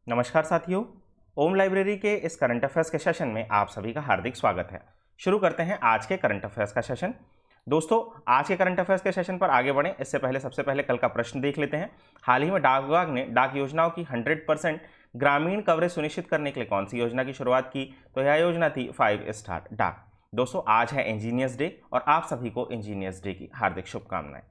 नमस्कार साथियों। ओम लाइब्रेरी के इस करंट अफेयर्स के सेशन में आप सभी का हार्दिक स्वागत है। शुरू करते हैं आज के करंट अफेयर्स का सेशन। दोस्तों, आज के करंट अफेयर्स के सेशन पर आगे बढ़ें इससे पहले सबसे पहले कल का प्रश्न देख लेते हैं। हाल ही में डाक विभाग ने डाक योजनाओं की 100% ग्रामीण कवरेज सुनिश्चित करने के लिए कौन सी योजना की शुरुआत की? तो यह योजना थी 5 स्टार डाक। दोस्तों, आज है इंजीनियर्स डे और आप सभी को इंजीनियर्स डे की हार्दिक शुभकामनाएं।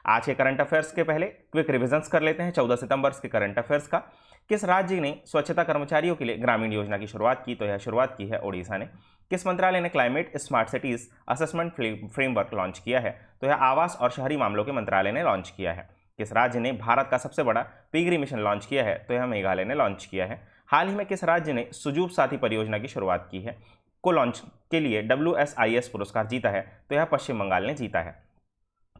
आज के करंट अफेयर्स के पहले क्विक रिविजन्स कर लेते हैं 14 सितंबर के करंट अफेयर्स का। किस राज्य ने स्वच्छता कर्मचारियों के लिए ग्रामीण योजना की शुरुआत की? तो यह शुरुआत की है ओडिशा ने। किस मंत्रालय ने climate smart cities assessment framework launch किया है? तो यह आवास और शहरी मामलों के मंत्रालय ने लॉन्च किया है। किस राज्य ने भारत का सबसे बड़ा पिगरी मिशन लॉन्च किया है? तो यह मेघालय ने लॉन्च किया है। हाल ही में किस राज्य ने सुजूब साथी परियोजना की शुरुआत की है को लॉन्च के लिए WSIS पुरस्कार जीता है? तो यह पश्चिम बंगाल ने जीता है।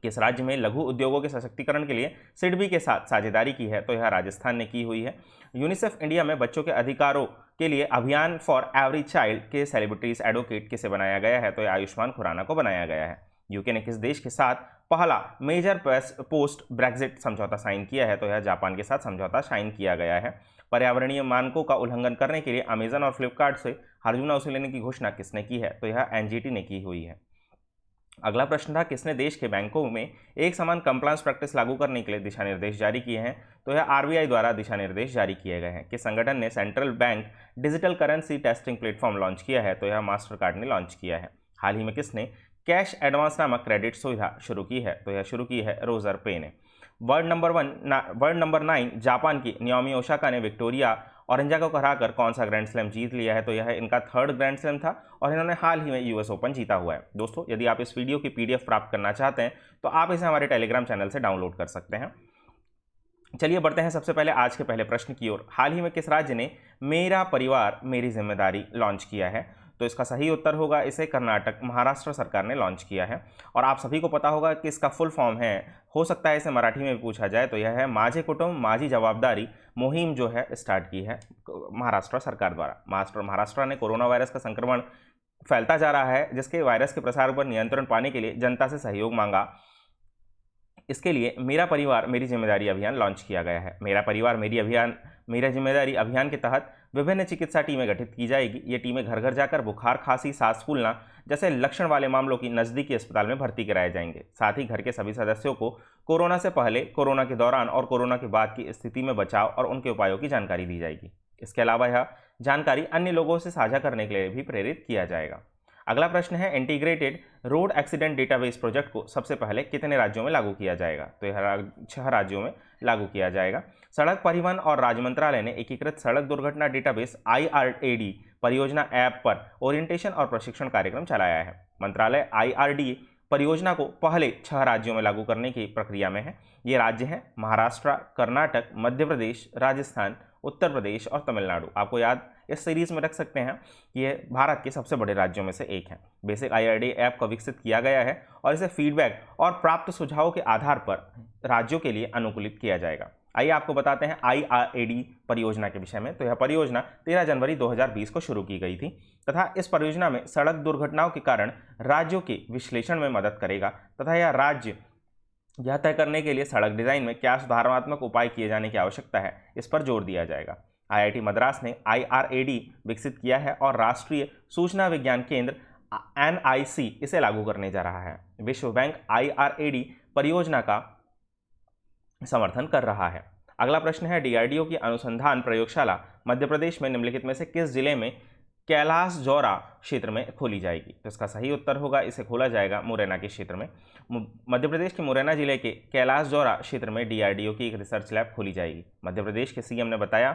किस राज्य में लघु उद्योगों के सशक्तिकरण के लिए सिडबी के साथ साझेदारी की है? तो यह राजस्थान ने की हुई है। यूनिसेफ इंडिया में बच्चों के अधिकारों के लिए अभियान फॉर एवरी चाइल्ड के सेलिब्रिटीज एडवोकेट किसे बनाया गया है? तो यह आयुष्मान खुराना को बनाया गया है। यूके ने किस देश के साथ पहला मेजर पोस्ट ब्रेक्जिट समझौता साइन किया है? तो यह जापान के साथ समझौता साइन किया गया है। पर्यावरणीय मानकों का उल्लंघन करने के लिए अमेजन और फ्लिपकार्ट से हर्जुना वसूल लेने की घोषणा किसने की है? तो यह एनजीटी ने की हुई है। अगला प्रश्न था, किसने देश के बैंकों में एक समान कंप्लायंस प्रैक्टिस लागू करने के लिए दिशा निर्देश जारी किए हैं? तो यह आरबीआई द्वारा दिशा निर्देश जारी किए गए हैं। किस संगठन ने central bank digital currency testing platform launch किया है? तो यह मास्टर कार्ड ने लॉन्च किया है। हाल ही में किसने कैश एडवांस नामक क्रेडिट सुविधा शुरू की है? तो यह शुरू की है रोजर पे ने। वर्ल्ड नंबर 9 जापान की नाओमी ओसाका ने विक्टोरिया ओरेंजा को हराकर कौन सा ग्रैंड स्लैम जीत लिया है? तो यह इनका थर्ड ग्रैंड स्लैम था और इन्होंने हाल ही में यूएस ओपन जीता हुआ है। दोस्तों, यदि आप इस वीडियो की पीडीएफ प्राप्त करना चाहते हैं तो आप इसे हमारे टेलीग्राम चैनल से डाउनलोड कर सकते हैं। चलिए बढ़ते हैं सबसे पहले आज के पहले प्रश्न की ओर। हाल ही में किस राज्य ने मेरा परिवार मेरी जिम्मेदारी लॉन्च किया है? तो इसका सही उत्तर होगा इसे कर्नाटक महाराष्ट्र सरकार ने लॉन्च किया है। और आप सभी को पता होगा कि इसका फुल फॉर्म है, हो सकता है इसे मराठी में भी पूछा जाए, तो यह है माझे कुटुंब माझी जवाबदारी मुहिम जो है स्टार्ट की है महाराष्ट्र सरकार द्वारा। महाराष्ट्र ने कोरोना वायरस का संक्रमण फैलता जा रहा है, जिसके वायरस के प्रसार पर नियंत्रण पाने के लिए जनता से सहयोग मांगा। इसके लिए मेरा परिवार मेरी जिम्मेदारी अभियान लॉन्च किया गया है। मेरा परिवार मेरा जिम्मेदारी अभियान के तहत विभिन्न चिकित्सा टीमें गठित की जाएगी। ये टीमें घर घर जाकर बुखार, खांसी, सांस फूलना जैसे लक्षण वाले मामलों की नज़दीकी अस्पताल में भर्ती कराए जाएंगे। साथ ही घर के सभी सदस्यों को कोरोना से पहले, कोरोना के दौरान और कोरोना के बाद की स्थिति में बचाव और उनके उपायों की जानकारी दी जाएगी। इसके अलावा यह जानकारी अन्य लोगों से साझा करने के लिए भी प्रेरित किया जाएगा। अगला प्रश्न है, integrated road accident database project को सबसे पहले कितने राज्यों में लागू किया जाएगा? तो यह 6 राज्यों में लागू किया जाएगा। सड़क परिवहन और राज्य मंत्रालय ने एकीकृत सड़क दुर्घटना डेटाबेस IRAD परियोजना ऐप पर ओरिएंटेशन और प्रशिक्षण कार्यक्रम चलाया है। मंत्रालय IRD परियोजना को पहले 6 राज्यों में लागू करने की प्रक्रिया में है। ये राज्य हैं महाराष्ट्र, कर्नाटक, मध्य प्रदेश, राजस्थान, उत्तर प्रदेश और तमिलनाडु। आपको याद इस सीरीज में रख सकते हैं कि ये भारत के सबसे बड़े राज्यों में से एक है। बेसिक IRD ऐप को विकसित किया गया है और इसे फीडबैक और प्राप्त सुझावों के आधार पर राज्यों के लिए अनुकूलित किया जाएगा। आइए आपको बताते हैं IRAD परियोजना के विषय में। तो यह परियोजना 13 जनवरी 2020 को शुरू की गई थी तथा इस परियोजना में सड़क दुर्घटनाओं के कारण राज्यों के विश्लेषण में मदद करेगा तथा यह राज्य यह तय करने के लिए सड़क डिजाइन में क्या सुधारात्मक उपाय किए जाने की आवश्यकता है, इस पर जोर दिया जाएगा। IIT मद्रास ने IRAD विकसित किया है और राष्ट्रीय सूचना विज्ञान केंद्र NIC इसे लागू करने जा रहा है। विश्व बैंक IRAD परियोजना का समर्थन कर रहा है। अगला प्रश्न है, DRDO की अनुसंधान प्रयोगशाला मध्य प्रदेश में निम्नलिखित में से किस जिले में कैलाश जौरा क्षेत्र में खोली जाएगी? तो इसका सही उत्तर होगा इसे खोला जाएगा मुरैना के क्षेत्र में। मध्य प्रदेश के मुरैना जिले के कैलाश जौरा क्षेत्र में DRDO की एक रिसर्च लैब खोली जाएगी। मध्य प्रदेश के CM ने बताया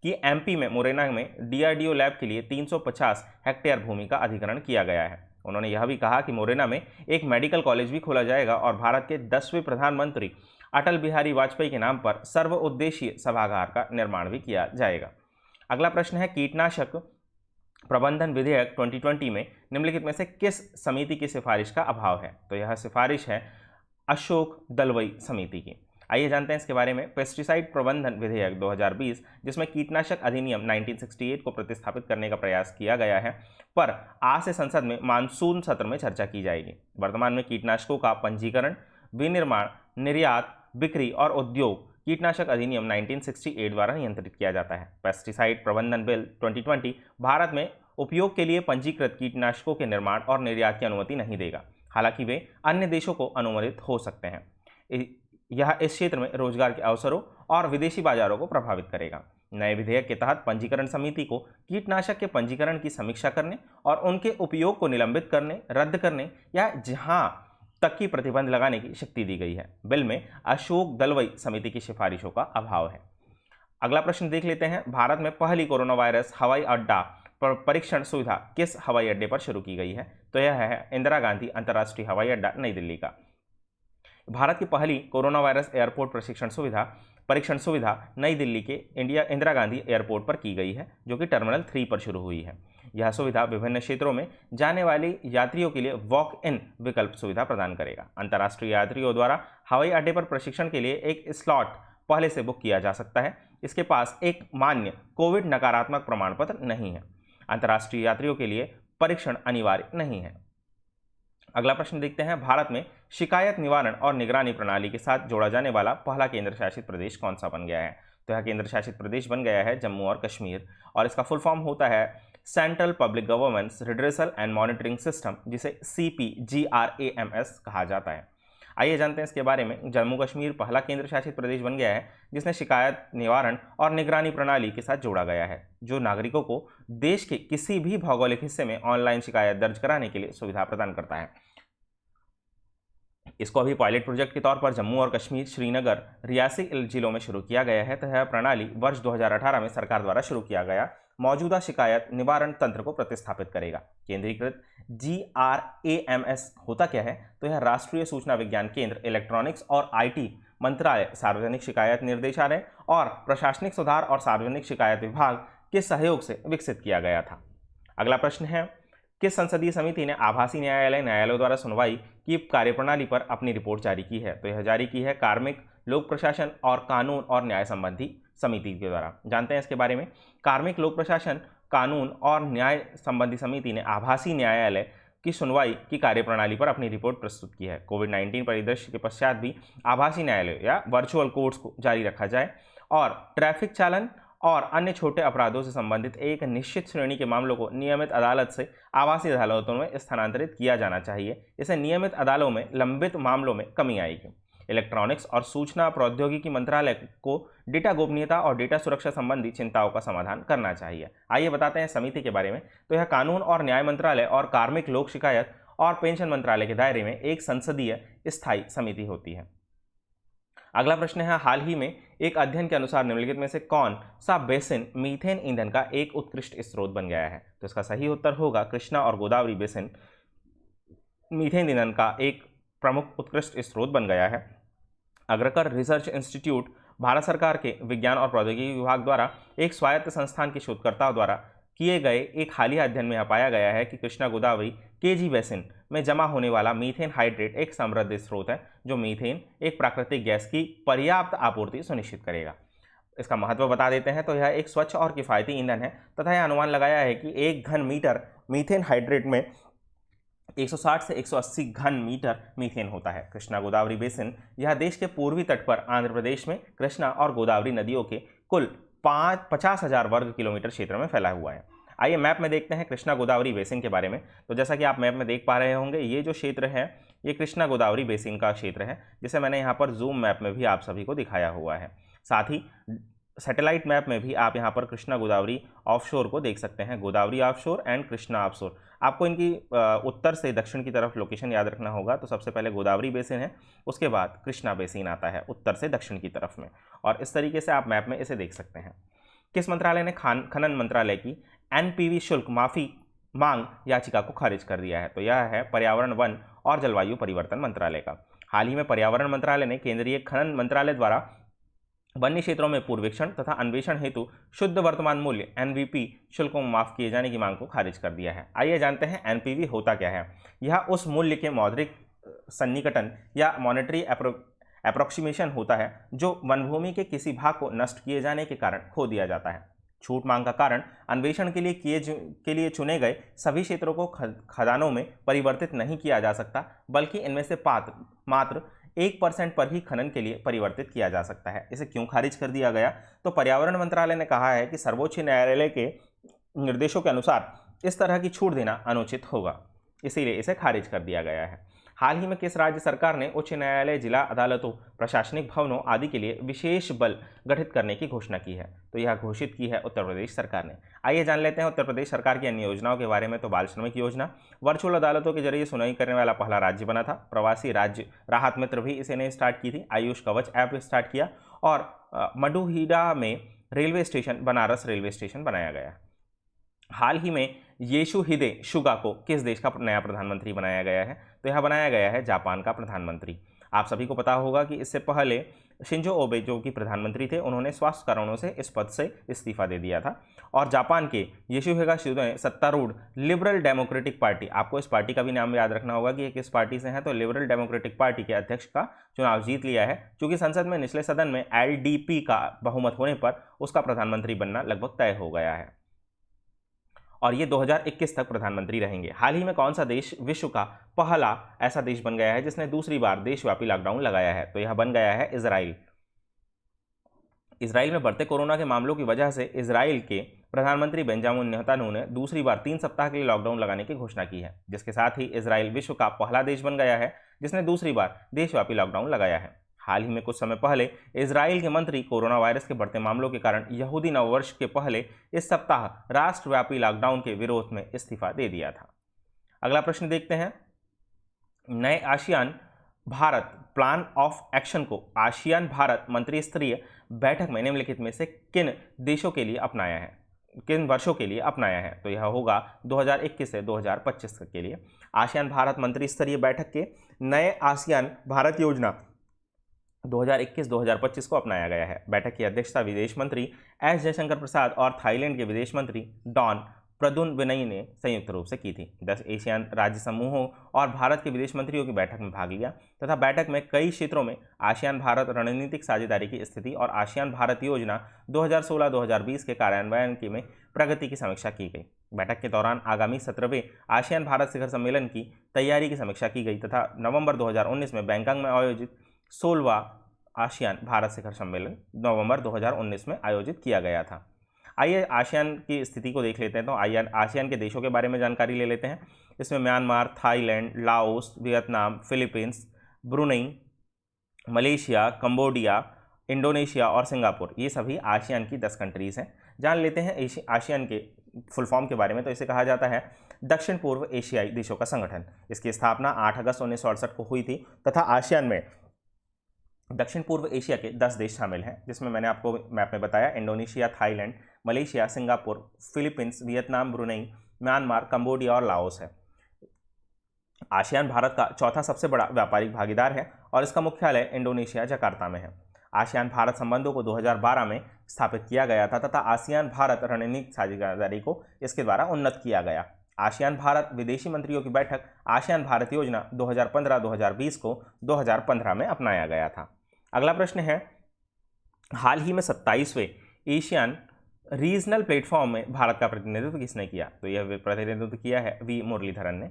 कि MP में मुरैना में DRDO लैब के लिए 350 हेक्टेयर भूमि का अधिग्रहण किया गया है। उन्होंने यह भी कहा कि मुरैना में एक मेडिकल कॉलेज भी खोला जाएगा और भारत के 10वें प्रधानमंत्री अटल बिहारी वाजपेयी के नाम पर सर्वउद्देशीय सभागार का निर्माण भी किया जाएगा। अगला प्रश्न है, कीटनाशक प्रबंधन विधेयक 2020 में निम्नलिखित में से किस समिति की सिफारिश का अभाव है? तो यह सिफारिश है अशोक दलवई समिति की। आइए जानते हैं इसके बारे में। पेस्टिसाइड प्रबंधन विधेयक 2020 जिसमें कीटनाशक अधिनियम 1968 को प्रतिस्थापित करने का प्रयास किया गया है, पर आज से संसद में मानसून सत्र में चर्चा की जाएगी। वर्तमान में कीटनाशकों का पंजीकरण, विनिर्माण, निर्यात, बिक्री और उद्योग कीटनाशक अधिनियम 1968 द्वारा नियंत्रित किया जाता है। पेस्टिसाइड प्रबंधन बिल 2020 भारत में उपयोग के लिए पंजीकृत कीटनाशकों के निर्माण और निर्यात की अनुमति नहीं देगा, हालांकि वे अन्य देशों को अनुमोदित हो सकते हैं। यह इस क्षेत्र में रोजगार के अवसरों और विदेशी बाजारों को प्रभावित करेगा। नए विधेयक के तहत पंजीकरण समिति को कीटनाशक के पंजीकरण की समीक्षा करने और उनके उपयोग को निलंबित करने, रद्द करने या जहां तक की प्रतिबंध लगाने की शक्ति दी गई है। बिल में अशोक दलवई समिति की सिफारिशों का अभाव है। अगला प्रश्न देख लेते हैं। भारत में पहली कोरोना वायरस हवाई अड्डा परीक्षण सुविधा किस हवाई अड्डे पर शुरू की गई है? तो यह है इंदिरा गांधी अंतर्राष्ट्रीय हवाई अड्डा, नई दिल्ली का। भारत की पहली कोरोना वायरस एयरपोर्ट परीक्षण सुविधा नई दिल्ली के इंदिरा गांधी एयरपोर्ट पर की गई है, जो कि टर्मिनल 3 पर शुरू हुई है। यह सुविधा विभिन्न क्षेत्रों में जाने वाले यात्रियों के लिए वॉक इन विकल्प सुविधा प्रदान करेगा। अंतर्राष्ट्रीय यात्रियों द्वारा हवाई अड्डे पर प्रशिक्षण के लिए एक स्लॉट पहले से बुक किया जा सकता है। इसके पास एक मान्य कोविड नकारात्मक प्रमाण पत्र नहीं है। अंतर्राष्ट्रीय यात्रियों के लिए परीक्षण अनिवार्य नहीं है। अगला प्रश्न देखते हैं। भारत में शिकायत निवारण और निगरानी प्रणाली के साथ जोड़ा जाने वाला पहला केंद्र शासित प्रदेश कौन सा बन गया है? तो यह केंद्र शासित प्रदेश बन गया है जम्मू और कश्मीर, और इसका फुल फॉर्म होता है central public governance redressal and monitoring system, जिसे CPGRAMS कहा जाता है। आइए जानते हैं इसके बारे में। जम्मू कश्मीर पहला केंद्र शासित प्रदेश बन गया है जिसने शिकायत निवारण और निगरानी प्रणाली के साथ जोड़ा गया है, जो नागरिकों को देश के किसी भी भौगोलिक हिस्से में ऑनलाइन शिकायत दर्ज कराने के लिए सुविधा प्रदान करता है। इसको अभी पायलट प्रोजेक्ट के तौर पर जम्मू और कश्मीर, श्रीनगर, रियासी जिलों में शुरू किया गया है। तो यह प्रणाली वर्ष 2018 में सरकार द्वारा शुरू किया गया मौजूदा शिकायत निवारण तंत्र को प्रतिस्थापित करेगा। केंद्रीकृत GRAMS होता क्या है? तो यह राष्ट्रीय सूचना विज्ञान केंद्र, इलेक्ट्रॉनिक्स और IT मंत्रालय, सार्वजनिक शिकायत निर्देशालय और प्रशासनिक सुधार और सार्वजनिक शिकायत विभाग के सहयोग से विकसित किया गया था। अगला प्रश्न है, किस संसदीय समिति ने आभासी न्यायालयों द्वारा सुनवाई की कार्यप्रणाली पर अपनी रिपोर्ट जारी की है? तो यह जारी की है कार्मिक, लोक प्रशासन और कानून और न्याय संबंधी समिति के द्वारा। जानते हैं इसके बारे में। कार्मिक, लोक प्रशासन, कानून और न्याय संबंधी समिति ने आभासी न्यायालय की सुनवाई की कार्यप्रणाली पर अपनी रिपोर्ट प्रस्तुत की है। कोविड-19 परिदृश्य के पश्चात भी आभासी न्यायालय या वर्चुअल कोर्ट्स को जारी रखा जाए और ट्रैफिक चालन और अन्य छोटे अपराधों से संबंधित एक निश्चित श्रेणी के मामलों को नियमित अदालत से आवासीय अदालतों में स्थानांतरित किया जाना चाहिए। इससे नियमित अदालतों में लंबित मामलों में कमी आएगी। इलेक्ट्रॉनिक्स और सूचना प्रौद्योगिकी मंत्रालय को डेटा गोपनीयता और डेटा सुरक्षा संबंधी चिंताओं का समाधान करना चाहिए। आइए बताते हैं समिति के बारे में। तो यह कानून और न्याय मंत्रालय और कार्मिक, लोक शिकायत और पेंशन मंत्रालय के दायरे में एक संसदीय स्थायी समिति होती है। अगला प्रश्न है, हाल ही में एक अध्ययन के अनुसार निम्नलिखित में से कौन सा बेसिन मीथेन ईंधन का एक उत्कृष्ट स्रोत बन गया है? तो इसका सही उत्तर होगा कृष्णा और गोदावरी बेसिन मीथेन ईंधन का एक प्रमुख उत्कृष्ट स्रोत बन गया है। अग्रकर रिसर्च इंस्टीट्यूट भारत सरकार के विज्ञान और प्रौद्योगिकी विभाग द्वारा एक स्वायत्त संस्थान के शोधकर्ताओं द्वारा किए गए एक हालिया अध्ययन में यह पाया गया है कि कृष्णा गोदावरी केजी बेसिन में जमा होने वाला मीथेन हाइड्रेट एक समृद्ध स्रोत है, जो मीथेन एक प्राकृतिक गैस की पर्याप्त आपूर्ति सुनिश्चित करेगा। इसका महत्व बता देते हैं। तो यह एक स्वच्छ और किफ़ायती ईंधन है तथा यह अनुमान लगाया है कि 1 घन मीटर मीथेन हाइड्रेट में 160 से 180 घन मीटर मीथेन होता है। कृष्णा गोदावरी बेसिन यह देश के पूर्वी तट पर आंध्र प्रदेश में कृष्णा और गोदावरी नदियों के कुल 50,000 वर्ग किलोमीटर क्षेत्र में फैला हुआ है। आइए मैप में देखते हैं कृष्णा गोदावरी बेसिन के बारे में। तो जैसा कि आप मैप में देख पा रहे होंगे, ये जो क्षेत्र है ये कृष्णा गोदावरी बेसिन का क्षेत्र है, जिसे मैंने यहाँ पर जूम मैप में भी आप सभी को दिखाया हुआ है। साथ ही सैटेलाइट मैप में भी आप यहाँ पर कृष्णा गोदावरी ऑफशोर को देख सकते हैं, Godavari offshore and Krishna offshore. आपको इनकी उत्तर से दक्षिण की तरफ लोकेशन याद रखना होगा। तो सबसे पहले गोदावरी बेसिन है, उसके बाद कृष्णा बेसिन आता है उत्तर से दक्षिण की तरफ में, और इस तरीके से आप मैप में इसे देख सकते हैं। किस मंत्रालय ने खनन मंत्रालय की NPV शुल्क माफी मांग याचिका को खारिज कर दिया है? तो यह है पर्यावरण, वन और जलवायु परिवर्तन मंत्रालय का। हाल ही में पर्यावरण मंत्रालय ने केंद्रीय खनन मंत्रालय द्वारा वन्य क्षेत्रों में पूर्वेक्षण तथा अन्वेषण हेतु शुद्ध वर्तमान मूल्य NVP शुल्कों में माफ किए जाने की मांग को खारिज कर दिया है। आइए जानते हैं NPV होता क्या है। यह उस मूल्य के मौद्रिक सन्निकटन या मॉनेटरी अप्रोक्सीमेशन होता है जो वनभूमि के किसी भाग को नष्ट किए जाने के कारण खो दिया जाता है। छूट मांग का कारण अन्वेषण के लिए चुने गए सभी क्षेत्रों को खदानों में परिवर्तित नहीं किया जा सकता, बल्कि इनमें से मात्र 1% पर ही खनन के लिए परिवर्तित किया जा सकता है। इसे क्यों खारिज कर दिया गया? तो पर्यावरण मंत्रालय ने कहा है कि सर्वोच्च न्यायालय के निर्देशों के अनुसार इस तरह की छूट देना अनुचित होगा, इसीलिए इसे खारिज कर दिया गया है। हाल ही में किस राज्य सरकार ने उच्च न्यायालय, जिला अदालतों, प्रशासनिक भवनों आदि के लिए विशेष बल गठित करने की घोषणा की है? तो यह घोषित की है उत्तर प्रदेश सरकार ने। आइए जान लेते हैं उत्तर प्रदेश सरकार की अन्य योजनाओं के बारे में। तो बाल श्रमिक योजना वर्चुअल अदालतों के जरिए सुनवाई करने वाला पहला राज्य बना था। प्रवासी राज्य राहत मित्र भी इसे ने स्टार्ट की थी। आयुष कवच ऐप स्टार्ट किया और मडुहीडा में railway station, Banaras railway station बनाया गया। हाल ही में येशुहिदे सुगा को किस देश का नया प्रधानमंत्री बनाया गया है? तो यह बनाया गया है जापान का प्रधानमंत्री। आप सभी को पता होगा कि इससे पहले शिंजो ओबे जो कि प्रधानमंत्री थे, उन्होंने स्वास्थ्य कारणों से इस पद से इस्तीफा दे दिया था। और जापान के येशुहिगा सुगा ने सत्तारूढ़ लिबरल डेमोक्रेटिक पार्टी, आपको इस पार्टी का भी नाम याद रखना होगा कि ये किस पार्टी से है, तो लिबरल डेमोक्रेटिक पार्टी के अध्यक्ष का चुनाव जीत लिया है। चूंकि संसद में निचले सदन में एलडीपी का बहुमत होने पर उसका प्रधानमंत्री बनना लगभग तय हो गया है और ये 2021 तक प्रधानमंत्री रहेंगे। हाल ही में कौन सा देश विश्व का पहला ऐसा देश बन गया है जिसने दूसरी बार देशव्यापी लॉकडाउन लगाया है? तो यह बन गया है इजराइल। इजराइल में बढ़ते कोरोना के मामलों की वजह से इजराइल के प्रधानमंत्री बेंजामिन नेतन्याहू ने दूसरी बार 3 सप्ताह के लिए लॉकडाउन लगाने की घोषणा की है, जिसके साथ ही इजराइल विश्व का पहला देश बन गया है जिसने दूसरी बार देशव्यापी लॉकडाउन लगाया है। हाल ही में कुछ समय पहले इजराइल के मंत्री कोरोना वायरस के बढ़ते मामलों के कारण यहूदी नववर्ष के पहले इस सप्ताह राष्ट्रव्यापी लॉकडाउन के विरोध में इस्तीफा दे दिया था। अगला प्रश्न देखते हैं। नए ASEAN Bharat plan of action को आसियान भारत मंत्री स्तरीय बैठक में निम्नलिखित में से किन देशों के लिए अपनाया है, किन वर्षों के लिए अपनाया है? तो यह होगा 2021 से 2025 के लिए। आसियान भारत मंत्री स्तरीय बैठक के नए आसियान भारत योजना 2021-2025 को अपनाया गया है। बैठक की अध्यक्षता विदेश मंत्री एस जयशंकर प्रसाद और थाईलैंड के विदेश मंत्री डॉन प्रदुनविनई ने संयुक्त रूप से की थी। 10 एशियान राज्य समूहों और भारत के विदेश मंत्रियों की बैठक में भाग लिया तथा बैठक में कई क्षेत्रों में आसियान भारत रणनीतिक साझेदारी की स्थिति और आसियान भारत योजना 2016-2020 के कार्यान्वयन की में प्रगति की समीक्षा की गई। बैठक के दौरान आगामी 17वें आसियान भारत शिखर सम्मेलन की तैयारी की समीक्षा की गई तथा नवंबर 2019 में बैंकॉक में आयोजित 16वां आसियान भारत शिखर सम्मेलन नवंबर 2019 में आयोजित किया गया था। आइए आसियान की स्थिति को देख लेते हैं। तो आसियान के देशों के बारे में जानकारी ले लेते हैं। इसमें Myanmar, Thailand, Laos, Vietnam, Philippines, Brunei, Malaysia, Cambodia, Indonesia और सिंगापुर, ये सभी आसियान की 10 कंट्रीज़ हैं। जान लेते हैं आसियान के फुल फॉर्म के बारे में। तो इसे कहा जाता है दक्षिण पूर्व एशियाई देशों का संगठन। इसकी स्थापना 8 अगस्त 1968 को हुई थी तथा आसियान में दक्षिण पूर्व एशिया के 10 देश शामिल हैं, जिसमें मैंने आपको मैप में बताया Indonesia, Thailand, Malaysia, Singapore, Philippines, Vietnam, Brunei, Myanmar, Cambodia और लाओस है। आसियान भारत का चौथा सबसे बड़ा व्यापारिक भागीदार है और इसका मुख्यालय इंडोनेशिया जकार्ता में है। आसियान भारत संबंधों को 2012 में स्थापित किया गया था तथा आसियान भारत रणनीतिक साझेदारी को इसके द्वारा उन्नत किया गया। आसियान भारत विदेशी मंत्रियों की बैठक आसियान भारत योजना 2015-2020 को 2015 में अपनाया गया था। अगला प्रश्न है, हाल ही में 27वें एशियन रीजनल प्लेटफॉर्म में भारत का प्रतिनिधित्व किसने किया? तो यह प्रतिनिधित्व किया है वी मुरलीधरन ने।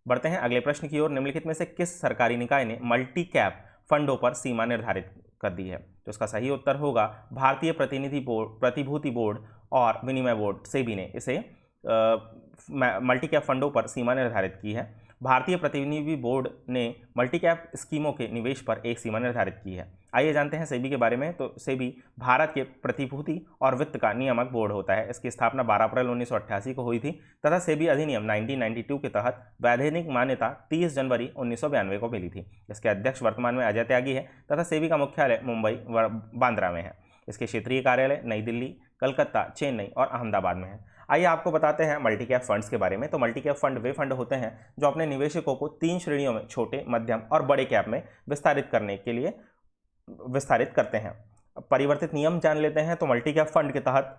बढ़ते हैं अगले प्रश्न की ओर। निम्नलिखित में से किस सरकारी निकाय ने मल्टी कैप फंडों पर सीमा निर्धारित कर दी है? तो इसका सही उत्तर होगा भारतीय प्रतिभूति बोर्ड और विनिमय बोर्ड सेबी ने इसे मल्टी कैप फंडों पर सीमा निर्धारित की है। भारतीय प्रतिनिधि बोर्ड ने मल्टी कैप स्कीमों के निवेश पर एक सीमा निर्धारित की है। आइए जानते हैं सेबी के बारे में। तो सेबी भारत के प्रतिभूति और वित्त का नियामक बोर्ड होता है। इसकी स्थापना 12 अप्रैल 1988 को हुई थी तथा सेबी अधिनियम 1992 के तहत वैधानिक मान्यता 30 जनवरी 1992 को मिली थी। इसके अध्यक्ष वर्तमान में अजय त्यागी है तथा सेबी का मुख्यालय मुंबई बांद्रा में है। इसके क्षेत्रीय कार्यालय नई दिल्ली, कलकत्ता, चेन्नई और अहमदाबाद में है। आइए आपको बताते हैं मल्टी कैप फंड्स के बारे में। तो मल्टी कैप फंड वे फंड होते हैं जो अपने निवेशकों को 3 श्रेणियों में छोटे, मध्यम और बड़े कैप में विस्तारित करने के लिए विस्तारित करते हैं। परिवर्तित नियम जान लेते हैं। तो मल्टी कैप फंड के तहत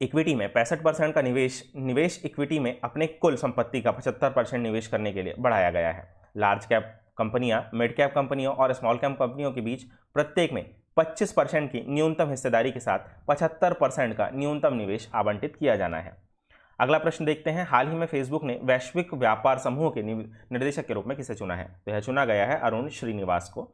इक्विटी में 65% का निवेश इक्विटी में अपने कुल संपत्ति का 75% निवेश करने के लिए बढ़ाया गया है। लार्ज कैप कंपनियां मिड कैप कंपनियों और स्मॉल कैप कंपनियों के बीच प्रत्येक में 25% की न्यूनतम हिस्सेदारी के साथ 75% का न्यूनतम निवेश आवंटित किया जाना है। अगला प्रश्न देखते हैं, हाल ही में फेसबुक ने वैश्विक व्यापार समूह के निर्देशक के रूप में किसे चुना है? तो यह चुना गया है अरुण श्रीनिवास को।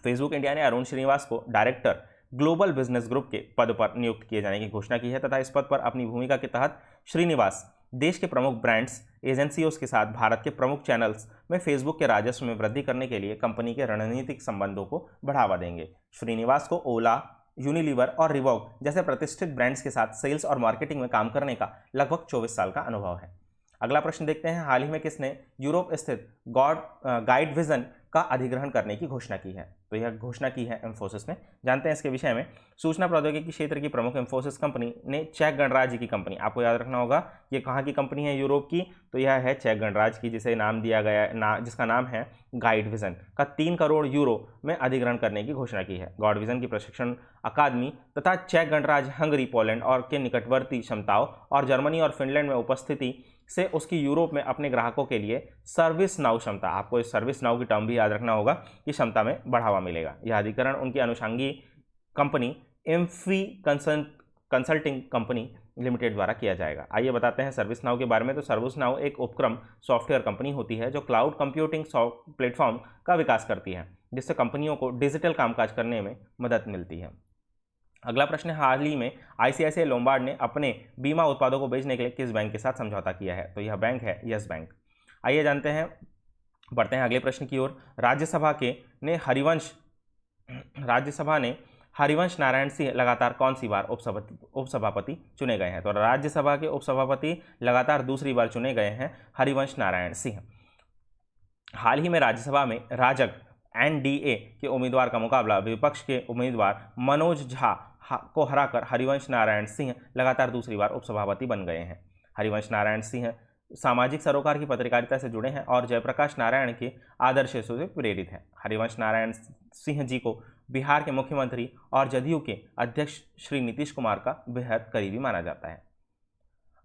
फेसबुक इंडिया ने अरुण श्रीनिवास को डायरेक्टर ग्लोबल बिजनेस ग्रुप के पद पर नियुक्त किए जाने की घोषणा की है तथा इस पद पर अपनी भूमिका के तहत श्रीनिवास देश के प्रमुख ब्रांड्स एजेंसियों के साथ भारत के प्रमुख चैनल्स में फेसबुक के राजस्व में वृद्धि करने के लिए कंपनी के रणनीतिक संबंधों को बढ़ावा देंगे। श्रीनिवास को ओला, यूनिलीवर और रिवॉक जैसे प्रतिष्ठित ब्रांड्स के साथ सेल्स और मार्केटिंग में काम करने का लगभग 24 साल का अनुभव है। अगला प्रश्न देखते हैं, हाल ही में किसने यूरोप स्थित गाइड विजन का अधिग्रहण करने की घोषणा की है? तो यह घोषणा की है इंफोसिस ने। जानते हैं इसके विषय में। सूचना प्रौद्योगिकी क्षेत्र की प्रमुख इंफोसिस कंपनी ने चेक गणराज्य की कंपनी, आपको याद रखना होगा ये कहाँ की कंपनी है यूरोप की, तो यह है चेक गणराज्य की, जिसे नाम दिया गया जिसका नाम है गाइड विजन का 3 करोड़ यूरो में अधिग्रहण करने की घोषणा की है। गाइड विजन की प्रशिक्षण अकादमी तथा चेक गणराज्य, हंगरी, पोलैंड और के निकटवर्ती क्षमताओं और जर्मनी और फिनलैंड में उपस्थिति से उसकी यूरोप में अपने ग्राहकों के लिए सर्विस नाउ क्षमता, आपको इस सर्विस नाउ की टर्म भी याद रखना होगा, कि क्षमता में बढ़ावा मिलेगा। यह अधिग्रहण उनकी अनुषंगी कंपनी एम्फी कंसल्टिंग कंपनी लिमिटेड द्वारा किया जाएगा। आइए बताते हैं सर्विस नाउ के बारे में। तो सर्विस नाउ एक उपक्रम सॉफ्टवेयर कंपनी होती है जो क्लाउड कंप्यूटिंग प्लेटफॉर्म का विकास करती है, जिससे कंपनियों को डिजिटल कामकाज करने में मदद मिलती है। अगला प्रश्न है, हाल ही में आईसीआईसीआई लोम्बार्ड ने अपने बीमा उत्पादों को बेचने के लिए किस बैंक के साथ समझौता किया है? तो यह बैंक है यस बैंक। आइए जानते हैं, बढ़ते हैं अगले प्रश्न की ओर। राज्यसभा ने हरिवंश नारायण सिंह लगातार कौन सी बार उपसभापति चुने गए हैं? तो राज्यसभा के उपसभापति लगातार दूसरी बार चुने गए हैं हरिवंश नारायण सिंह। हाल ही में राज्यसभा में राजग एनडीए के उम्मीदवार का मुकाबला विपक्ष के उम्मीदवार मनोज झा को हराकर हरिवंश नारायण सिंह लगातार दूसरी बार उपसभापति बन गए हैं। हरिवंश नारायण सिंह सामाजिक सरोकार की पत्रकारिता से जुड़े हैं और जयप्रकाश नारायण के आदर्शों से प्रेरित हैं। हरिवंश नारायण सिंह जी को बिहार के मुख्यमंत्री और जदयू के अध्यक्ष श्री नीतीश कुमार का बेहद करीबी माना जाता है।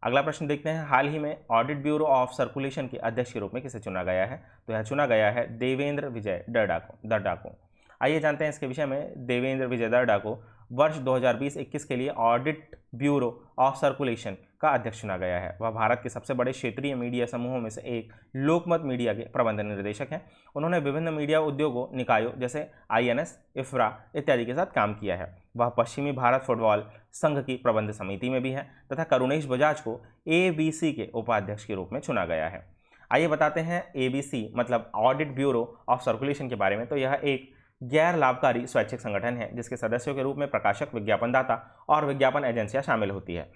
अगला प्रश्न देखते हैं, हाल ही में ऑडिट ब्यूरो ऑफ सर्कुलेशन के अध्यक्ष के रूप में किसे चुना गया है? तो यह चुना गया है देवेंद्र विजय दर्डा को। आइए जानते हैं इसके विषय में। देवेंद्र विजय दर्डा को वर्ष 2020-21 के लिए ऑडिट ब्यूरो ऑफ सर्कुलेशन का अध्यक्ष चुना गया है। वह भारत के सबसे बड़े क्षेत्रीय मीडिया समूहों में से एक लोकमत मीडिया के प्रबंध निर्देशक हैं। उन्होंने विभिन्न मीडिया उद्योगों निकायों जैसे INS, IFRA इत्यादि के साथ काम किया है। वह पश्चिमी भारत फुटबॉल संघ की प्रबंध समिति में भी है तथा करुणेश बजाज को ABC के उपाध्यक्ष के रूप में चुना गया है। आइए बताते हैं ABC मतलब ऑडिट ब्यूरो ऑफ सर्कुलेशन के बारे में। तो यह एक गैर लाभकारी स्वैच्छिक संगठन है जिसके सदस्यों के रूप में प्रकाशक, विज्ञापनदाता और विज्ञापन एजेंसियां शामिल होती है।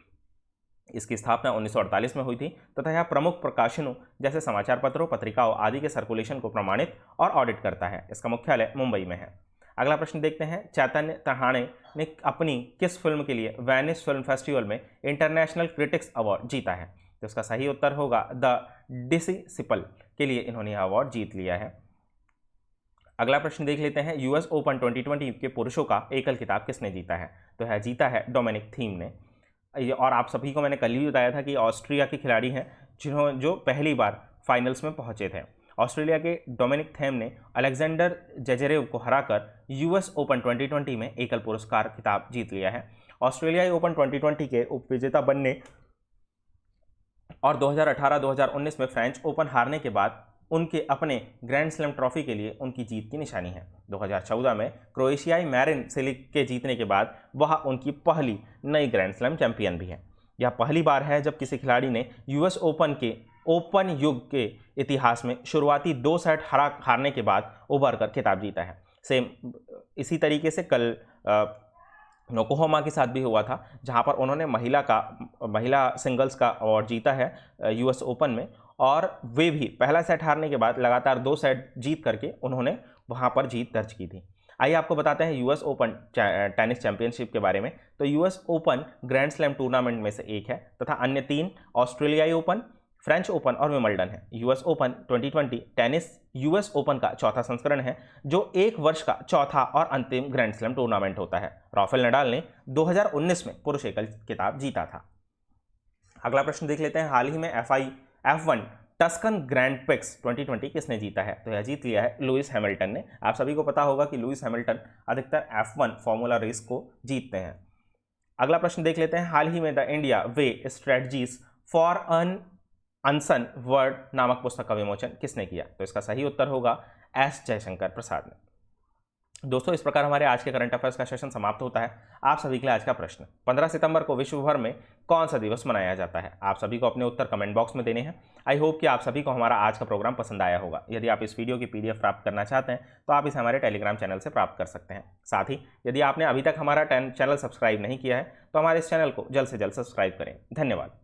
इसकी स्थापना 1948 में हुई थी तथा यह प्रमुख प्रकाशनों जैसे समाचार पत्रों, पत्रिकाओं आदि के सर्कुलेशन को प्रमाणित और ऑडिट करता है। इसका मुख्यालय मुंबई में है। अगला प्रश्न देखते हैं, चैतन्य तहाणे ने अपनी किस फिल्म के लिए वेनिस फिल्म फेस्टिवल में इंटरनेशनल क्रिटिक्स अवार्ड जीता है? तो इसका सही उत्तर होगा द डिसिसिपल के लिए इन्होंने यह अवार्ड जीत लिया है। अगला प्रश्न देख लेते हैं, US ओपन 2020 के पुरुषों का एकल खिताब किसने जीता है? तो यह जीता है डोमिनिक थीम ने। और आप सभी को मैंने कल ही बताया था कि ऑस्ट्रिया के खिलाड़ी हैं जो पहली बार फाइनल्स में पहुंचे थे। ऑस्ट्रेलिया के डोमिनिक थीम ने अलेक्जेंडर जेजेरेव को हराकर US ओपन 2020 में एकल पुरस्कार खिताब जीत लिया है। ऑस्ट्रेलियाई ओपन 2020 के उपविजेता बनने और 2018-2019 में फ्रेंच ओपन हारने के बाद उनके अपने ग्रैंड स्लैम ट्रॉफी के लिए उनकी जीत की निशानी है। 2014 में क्रोएशियाई मैरिन सिलिक के जीतने के बाद वह उनकी पहली नई ग्रैंड स्लैम चैंपियन भी है। यह पहली बार है जब किसी खिलाड़ी ने US ओपन युग के इतिहास में शुरुआती 2 सेट हारने के बाद उभर कर खिताब जीता है। सेम इसी तरीके से कल नोकोहोमा के साथ भी हुआ था, जहां पर उन्होंने महिला सिंगल्स का अवार्ड जीता है US ओपन में, और वे भी पहला सेट हारने के बाद लगातार 2 सेट जीत करके उन्होंने वहां पर जीत दर्ज की थी। आइए आपको बताते हैं US ओपन टेनिस चैंपियनशिप के बारे में। तो US open grand slam tournament में से एक है तथा अन्य 3 ऑस्ट्रेलियाई ओपन, फ्रेंच ओपन और विंबलडन है। US open 2020 tennis US open का चौथा संस्करण है जो एक वर्ष का चौथा और अंतिम ग्रैंड स्लैम टूर्नामेंट होता है। राफेल नडाल ने 2019 में पुरुष एकल खिताब जीता था। अगला प्रश्न देख लेते हैं, हाल ही में F1 टस्कन ग्रैंड प्रिक्स 2020 किसने जीता है? तो यह जीत लिया है लुइस हैमिल्टन ने। आप सभी को पता होगा कि लुइस हैमिल्टन अधिकतर F1 फॉर्मूला रेस को जीतते हैं। अगला प्रश्न देख लेते हैं, हाल ही में the India way strategies for an uncertain world नामक पुस्तक का विमोचन किसने किया? तो इसका सही उत्तर होगा एस जयशंकर प्रसाद ने। दोस्तों, इस प्रकार हमारे आज के करंट अफेयर्स का सेशन समाप्त होता है। आप सभी के लिए आज का प्रश्न, 15 सितंबर को विश्व भर में कौन सा दिवस मनाया जाता है? आप सभी को अपने उत्तर कमेंट बॉक्स में देने हैं। आई होप कि आप सभी को हमारा आज का प्रोग्राम पसंद आया होगा। यदि आप इस वीडियो की PDF प्राप्त करना चाहते हैं तो आप इसे हमारे टेलीग्राम चैनल से प्राप्त कर सकते हैं। साथ ही यदि आपने अभी तक हमारा चैनल सब्सक्राइब नहीं किया है तो हमारे इस चैनल को जल्द से जल्द सब्सक्राइब करें। धन्यवाद।